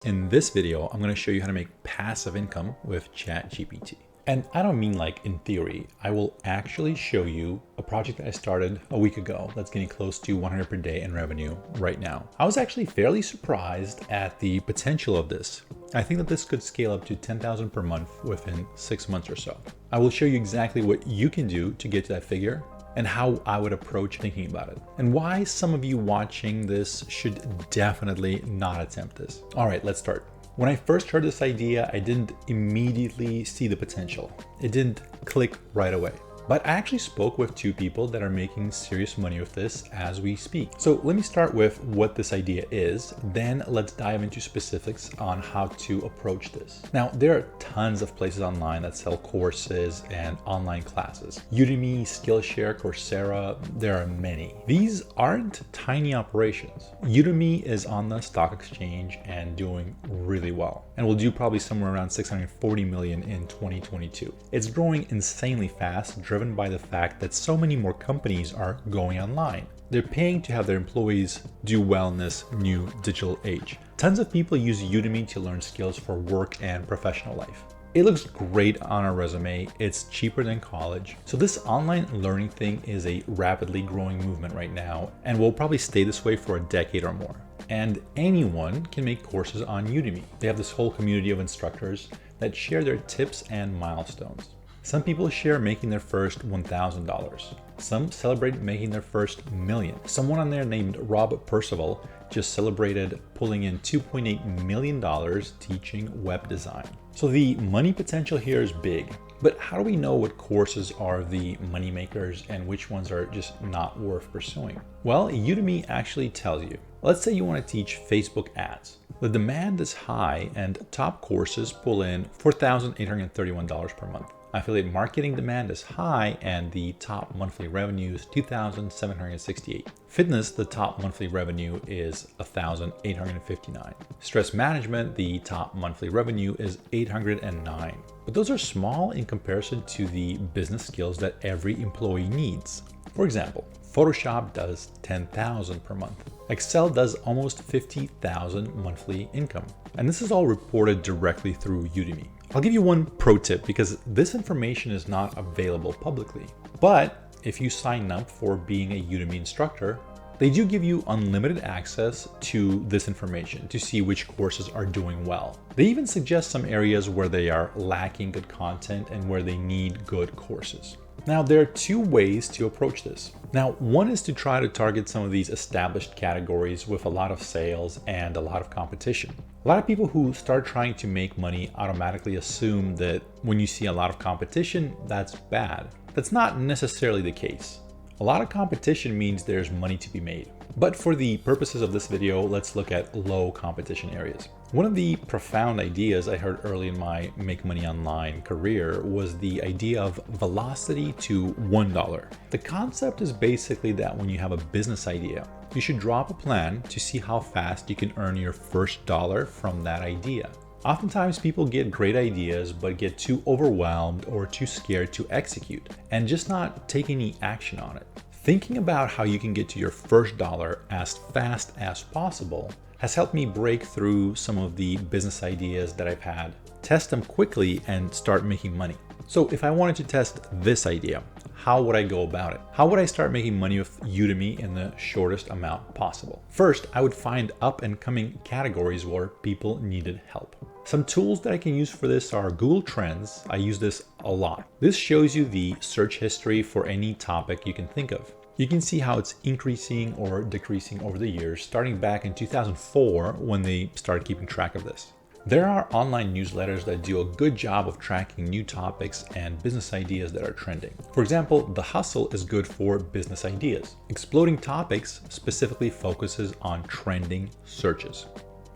In this video, I'm going to show you how to make passive income with ChatGPT. And I don't mean like in theory. I will actually show you a project that I started a week ago that's getting close to 100 per day in revenue right now. I was actually fairly surprised at the potential of this. I think that this could scale up to 10,000 per month within 6 months or so. I will show you exactly what you can do to get to that figure and how I would approach thinking about it, and why some of you watching this should definitely not attempt this. All right, let's start. When I first heard this idea, I didn't immediately see the potential. It didn't click right away. But I actually spoke with two people that are making serious money with this as we speak. So let me start with what this idea is, then let's dive into specifics on how to approach this. Now, there are tons of places online that sell courses and online classes. Udemy, Skillshare, Coursera, there are many. These aren't tiny operations. Udemy is on the stock exchange and doing really well, and will do probably somewhere around 640 million in 2022. It's growing insanely fast, driven by the fact that so many more companies are going online. They're paying to have their employees do well in this new digital age. Tons of people use Udemy to learn skills for work and professional life. It looks great on a resume, it's cheaper than college. So this online learning thing is a rapidly growing movement right now, and will probably stay this way for a decade or more. And anyone can make courses on Udemy. They have this whole community of instructors that share their tips and milestones. Some people share making their first $1,000. Some celebrate making their first million. Someone on there named Rob Percival just celebrated pulling in $2.8 million teaching web design. So the money potential here is big. But how do we know what courses are the money makers and which ones are just not worth pursuing? Well, Udemy actually tells you. Let's say you want to teach Facebook ads. The demand is high and top courses pull in $4,831 per month. Affiliate marketing demand is high and the top monthly revenue is $2,768. Fitness, the top monthly revenue is $1,859. Stress management, the top monthly revenue is $809. But those are small in comparison to the business skills that every employee needs. For example, Photoshop does $10,000 per month. Excel does almost $50,000 monthly income. And this is all reported directly through Udemy. I'll give you one pro tip because this information is not available publicly. But if you sign up for being a Udemy instructor, they do give you unlimited access to this information to see which courses are doing well. They even suggest some areas where they are lacking good content and where they need good courses. Now, there are two ways to approach this. Now, one is to try to target some of these established categories with a lot of sales and a lot of competition. A lot of people who start trying to make money automatically assume that when you see a lot of competition, that's bad. That's not necessarily the case. A lot of competition means there's money to be made. But for the purposes of this video, let's look at low competition areas. One of the profound ideas I heard early in my Make Money Online career was the idea of velocity to $1. The concept is basically that when you have a business idea, you should drop a plan to see how fast you can earn your first dollar from that idea. Oftentimes people get great ideas but get too overwhelmed or too scared to execute and just not take any action on it. Thinking about how you can get to your first dollar as fast as possible has helped me break through some of the business ideas that I've had, test them quickly, and start making money. So if I wanted to test this idea, how would I go about it? How would I start making money with Udemy in the shortest amount possible? First, I would find up and coming categories where people needed help. Some tools that I can use for this are Google Trends. I use this a lot. This shows you the search history for any topic you can think of. You can see how it's increasing or decreasing over the years, starting back in 2004 when they started keeping track of this. There are online newsletters that do a good job of tracking new topics and business ideas that are trending. For example, The Hustle is good for business ideas. Exploding Topics specifically focuses on trending searches.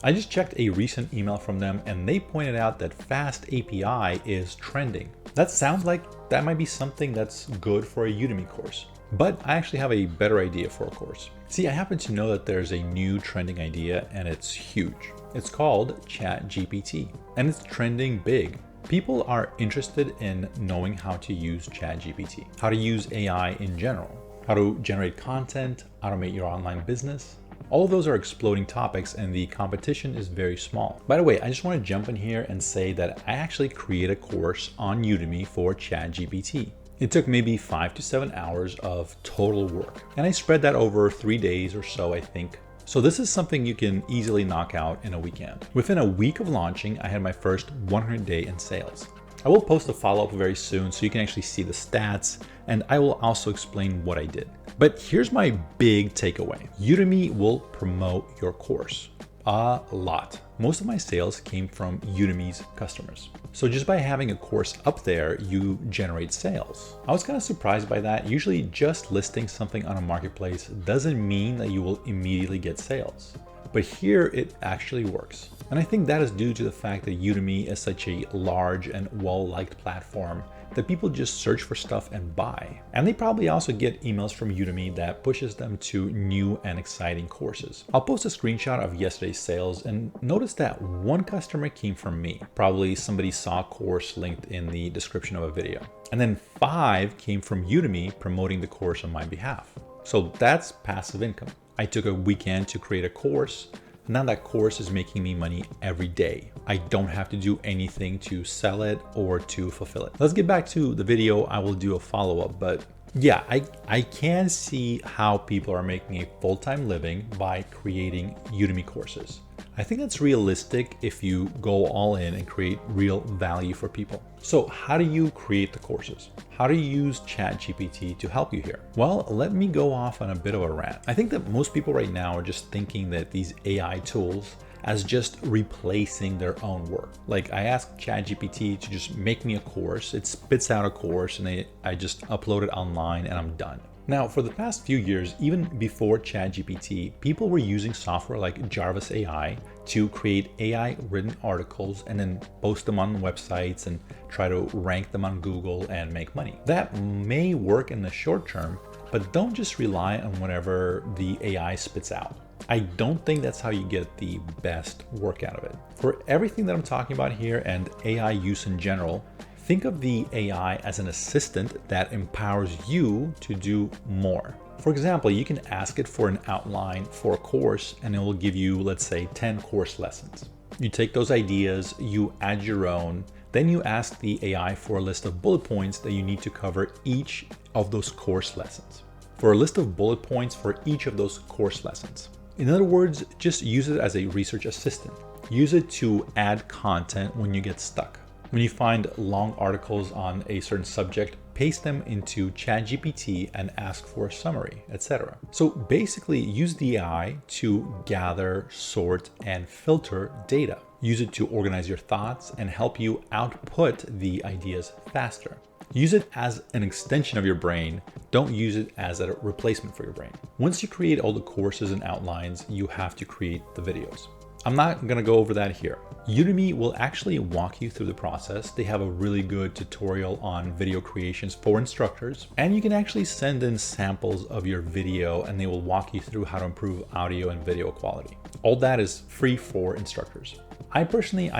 I just checked a recent email from them and they pointed out that Fast API is trending. That sounds like that might be something that's good for a Udemy course. But I actually have a better idea for a course. See, I happen to know that there's a new trending idea and it's huge. It's called ChatGPT and it's trending big. People are interested in knowing how to use ChatGPT, how to use AI in general, how to generate content, automate your online business, All of those are exploding topics and the competition is very small. By the way, I just want to jump in here and say that I actually created a course on Udemy for ChatGPT. It took maybe 5 to 7 hours of total work, and I spread that over 3 days or so, I think. So this is something you can easily knock out in a weekend. Within a week of launching, I had my first 100 day in sales. I will post a follow-up very soon so you can actually see the stats, and I will also explain what I did. But here's my big takeaway. Udemy will promote your course a lot. Most of my sales came from Udemy's customers. So just by having a course up there, you generate sales. I was kind of surprised by that. Usually just listing something on a marketplace doesn't mean that you will immediately get sales. But here it actually works. And I think that is due to the fact that Udemy is such a large and well-liked platform that people just search for stuff and buy. And they probably also get emails from Udemy that pushes them to new and exciting courses. I'll post a screenshot of yesterday's sales and notice that one customer came from me. Probably somebody saw a course linked in the description of a video. And then 5 came from Udemy promoting the course on my behalf. So that's passive income. I took a weekend to create a course. Now that course is making me money every day. I don't have to do anything to sell it or to fulfill it. Let's get back to the video. I will do a follow-up, but yeah, I can see how people are making a full-time living by creating Udemy courses. I think that's realistic if you go all in and create real value for people. So how do you create the courses? How do you use ChatGPT to help you here? Well, let me go off on a bit of a rant. I think that most people right now are just thinking that these AI tools as just replacing their own work. Like I asked ChatGPT to just make me a course, it spits out a course and I just upload it online and I'm done. Now, for the past few years, even before ChatGPT, people were using software like Jarvis AI to create AI written articles and then post them on websites and try to rank them on Google and make money. That may work in the short term, but don't just rely on whatever the AI spits out. I don't think that's how you get the best work out of it. For everything that I'm talking about here and AI use in general, think of the AI as an assistant that empowers you to do more. For example, you can ask it for an outline for a course and it will give you, let's say, 10 course lessons. You take those ideas, you add your own, then you ask the AI for a list of bullet points that you need to cover each of those course lessons. For a list of bullet points for each of those course lessons. In other words, just use it as a research assistant. Use it to add content when you get stuck. When you find long articles on a certain subject, paste them into ChatGPT and ask for a summary, etc. So basically use the AI to gather, sort, and filter data. Use it to organize your thoughts and help you output the ideas faster. Use it as an extension of your brain. Don't use it as a replacement for your brain. Once you create all the courses and outlines, you have to create the videos. I'm not going to go over that here. Udemy will actually walk you through the process. They have a really good tutorial on video creations for instructors, and you can actually send in samples of your video and they will walk you through how to improve audio and video quality. All that is free for instructors. I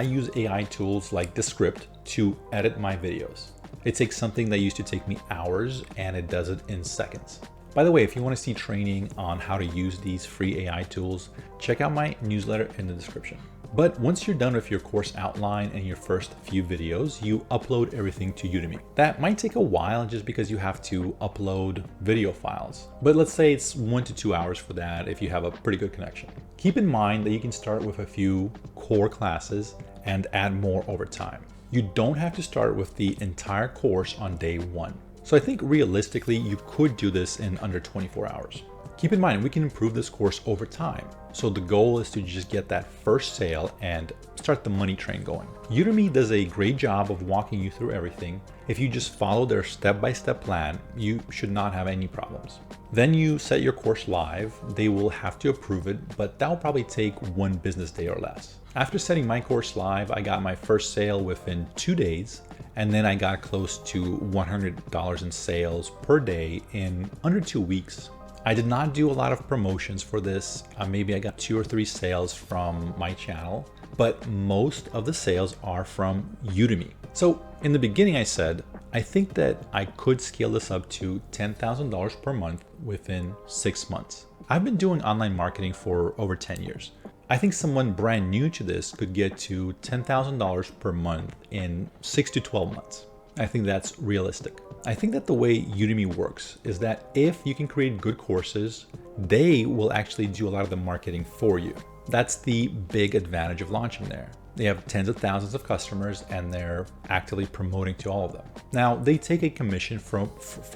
use AI tools like Descript to edit my videos. It takes something that used to take me hours and it does it in seconds. By the way, if you want to see training on how to use these free AI tools, check out my newsletter in the description. But once you're done with your course outline and your first few videos, you upload everything to Udemy. That might take a while just because you have to upload video files. But let's say it's 1 to 2 hours for that if you have a pretty good connection. Keep in mind that you can start with a few core classes and add more over time. You don't have to start with the entire course on day 1. So I think realistically, you could do this in under 24 hours. Keep in mind, we can improve this course over time. So the goal is to just get that first sale and start the money train going. Udemy does a great job of walking you through everything. If you just follow their step-by-step plan, you should not have any problems. Then you set your course live. They will have to approve it, but that will probably take 1 business day or less. After setting my course live, I got my first sale within 2 days. And then I got close to $100 in sales per day in under 2 weeks. I did not do a lot of promotions for this. Maybe I got 2 or 3 sales from my channel. but most of the sales are from Udemy. So in the beginning, I said, I think that I could scale this up to $10,000 per month within 6 months. I've been doing online marketing for over 10 years. I think someone brand new to this could get to $10,000 per month in 6 to 12 months. I think that's realistic. I think that the way Udemy works is that if you can create good courses, they will actually do a lot of the marketing for you. That's the big advantage of launching there. They have tens of thousands of customers and they're actively promoting to all of them. Now, they take a commission for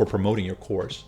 promoting your course.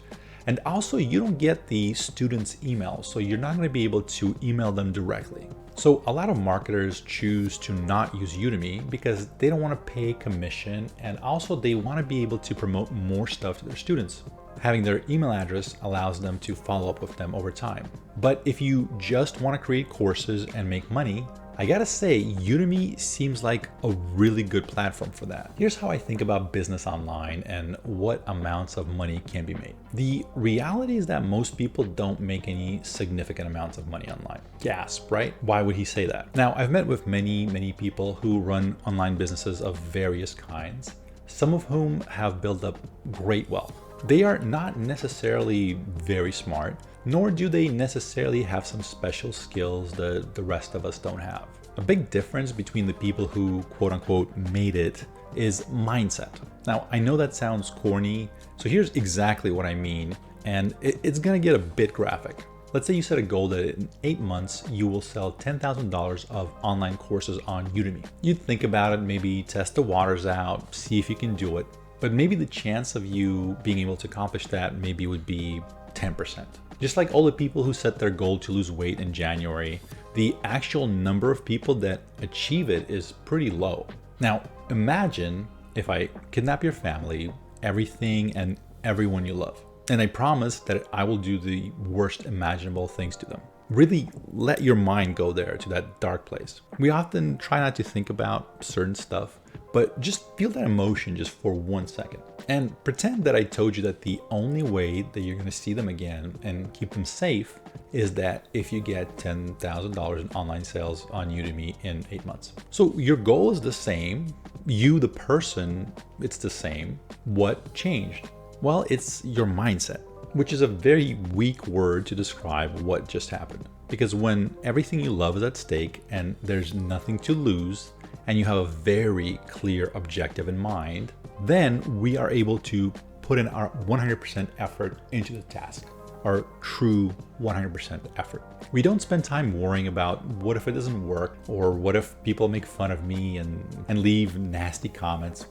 And also, you don't get the students' emails, so you're not going to be able to email them directly. So a lot of marketers choose to not use Udemy because they don't want to pay commission, and also they want to be able to promote more stuff to their students. Having their email address allows them to follow up with them over time. But if you just want to create courses and make money, I gotta say, Udemy seems like a really good platform for that. Here's how I think about business online and what amounts of money can be made. The reality is that most people don't make any significant amounts of money online. Gasp, right? Why would he say that? Now, I've met with many people who run online businesses of various kinds, some of whom have built up great wealth. They are not necessarily very smart, nor do they necessarily have some special skills that the rest of us don't have. A big difference between the people who quote unquote made it is mindset. Now, I know that sounds corny, so here's exactly what I mean, and it's gonna get a bit graphic. Let's say you set a goal that in 8 months, you will sell $10,000 of online courses on Udemy. You'd think about it, maybe test the waters out, see if you can do it, but maybe the chance of you being able to accomplish that maybe would be 10%. Just like all the people who set their goal to lose weight in January, the actual number of people that achieve it is pretty low. Now, imagine if I kidnap your family, everything and everyone you love, and I promise that I will do the worst imaginable things to them. Really let your mind go there to that dark place. We often try not to think about certain stuff, but just feel that emotion just for 1 second. And pretend that I told you that the only way that you're gonna see them again and keep them safe is that if you get $10,000 in online sales on Udemy in 8 months. So your goal is the same. You, the person, it's the same. What changed? Well, it's your mindset, which is a very weak word to describe what just happened. Because when everything you love is at stake and there's nothing to lose, and you have a very clear objective in mind, then we are able to put in our 100% effort into the task, our true 100% effort. We don't spend time worrying about what if it doesn't work, or what if people make fun of me and leave nasty comments.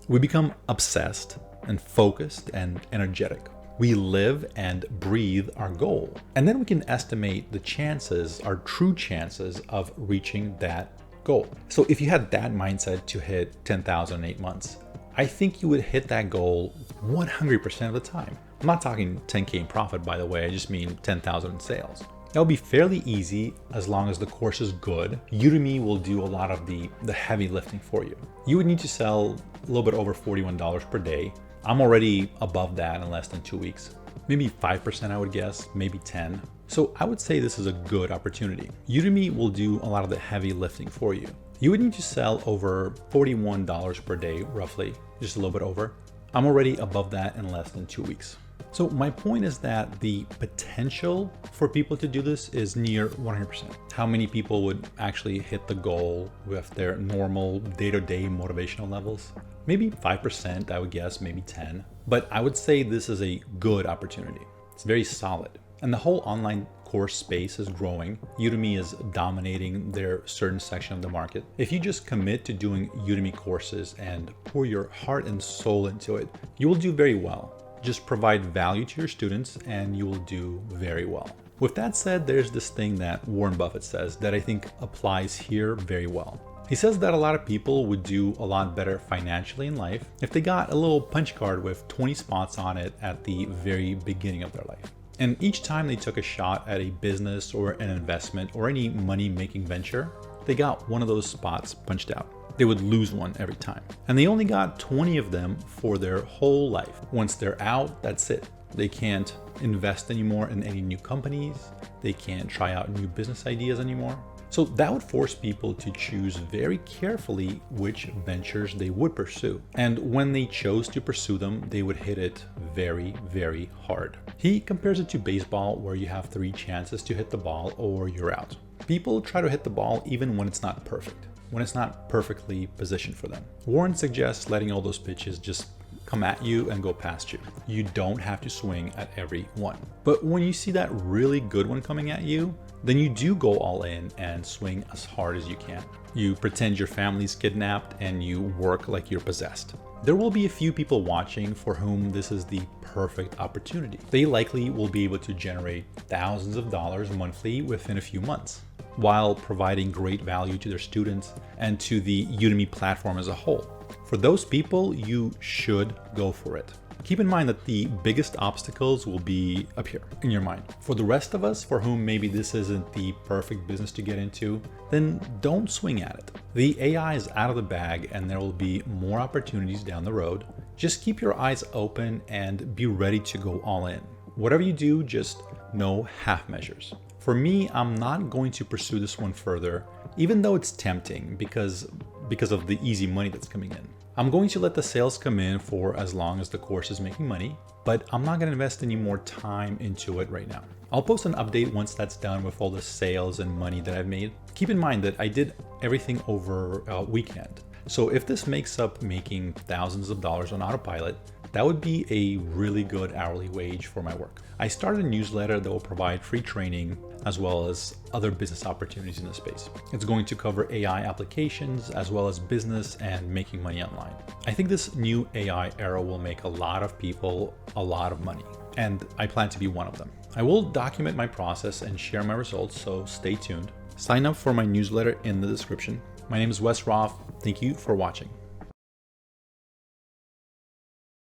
We become obsessed and focused and energetic. We live and breathe our goal. And then we can estimate the chances, our true chances of reaching that goal. So if you had that mindset to hit 10,000 in 8 months, I think you would hit that goal 100% of the time. I'm not talking 10K in profit, by the way, I just mean 10,000 in sales. That will be fairly easy as long as the course is good. Udemy will do a lot of the heavy lifting for you. You would need to sell a little bit over $41 per day. I'm already above that in less than 2 weeks. Maybe 5%, I would guess, maybe 10. So I would say this is a good opportunity. Udemy will do a lot of the heavy lifting for you. You would need to sell over $41 per day, roughly, just a little bit over. I'm already above that in less than 2 weeks. So my point is that the potential for people to do this is near 100%. How many people would actually hit the goal with their normal day-to-day motivational levels? Maybe 5%, I would guess, maybe 10. But I would say this is a good opportunity. It's very solid. And the whole online course space is growing. Udemy is dominating their certain section of the market. If you just commit to doing Udemy courses and pour your heart and soul into it, you will do very well. Just provide value to your students and you will do very well. With that said, there's this thing that Warren Buffett says that I think applies here very well. He says that a lot of people would do a lot better financially in life if they got a little punch card with 20 spots on it at the very beginning of their life. And each time they took a shot at a business or an investment or any money-making venture, they got one of those spots punched out. They would lose one every time. And they only got 20 of them for their whole life. Once they're out, that's it. They can't invest anymore in any new companies. They can't try out new business ideas anymore. So that would force people to choose very carefully which ventures they would pursue. And when they chose to pursue them, they would hit it very, very hard. He compares it to baseball, where you have 3 chances to hit the ball or you're out. People try to hit the ball even when it's not perfect, when it's not perfectly positioned for them. Warren suggests letting all those pitches just come at you and go past you. You don't have to swing at every one. But when you see that really good one coming at you, then you do go all in and swing as hard as you can. You pretend your family's kidnapped and you work like you're possessed. There will be a few people watching for whom this is the perfect opportunity. They likely will be able to generate thousands of dollars monthly within a few months, while providing great value to their students and to the Udemy platform as a whole. For those people, you should go for it. Keep in mind that the biggest obstacles will be up here in your mind. For the rest of us, for whom maybe this isn't the perfect business to get into, then don't swing at it. The AI is out of the bag and there will be more opportunities down the road. Just keep your eyes open and be ready to go all in. Whatever you do, just no half measures. For me, I'm not going to pursue this one further, even though it's tempting because of the easy money that's coming in. I'm going to let the sales come in for as long as the course is making money, but I'm not going to invest any more time into it right now. I'll post an update once that's done with all the sales and money that I've made. Keep in mind that I did everything over a weekend. So if this makes up making thousands of dollars on autopilot, that would be a really good hourly wage for my work. I started a newsletter that will provide free training as well as other business opportunities in the space. It's going to cover AI applications as well as business and making money online. I think this new AI era will make a lot of people a lot of money, and I plan to be one of them. I will document my process and share my results, so stay tuned. Sign up for my newsletter in the description. My name is Wes Roth. Thank you for watching.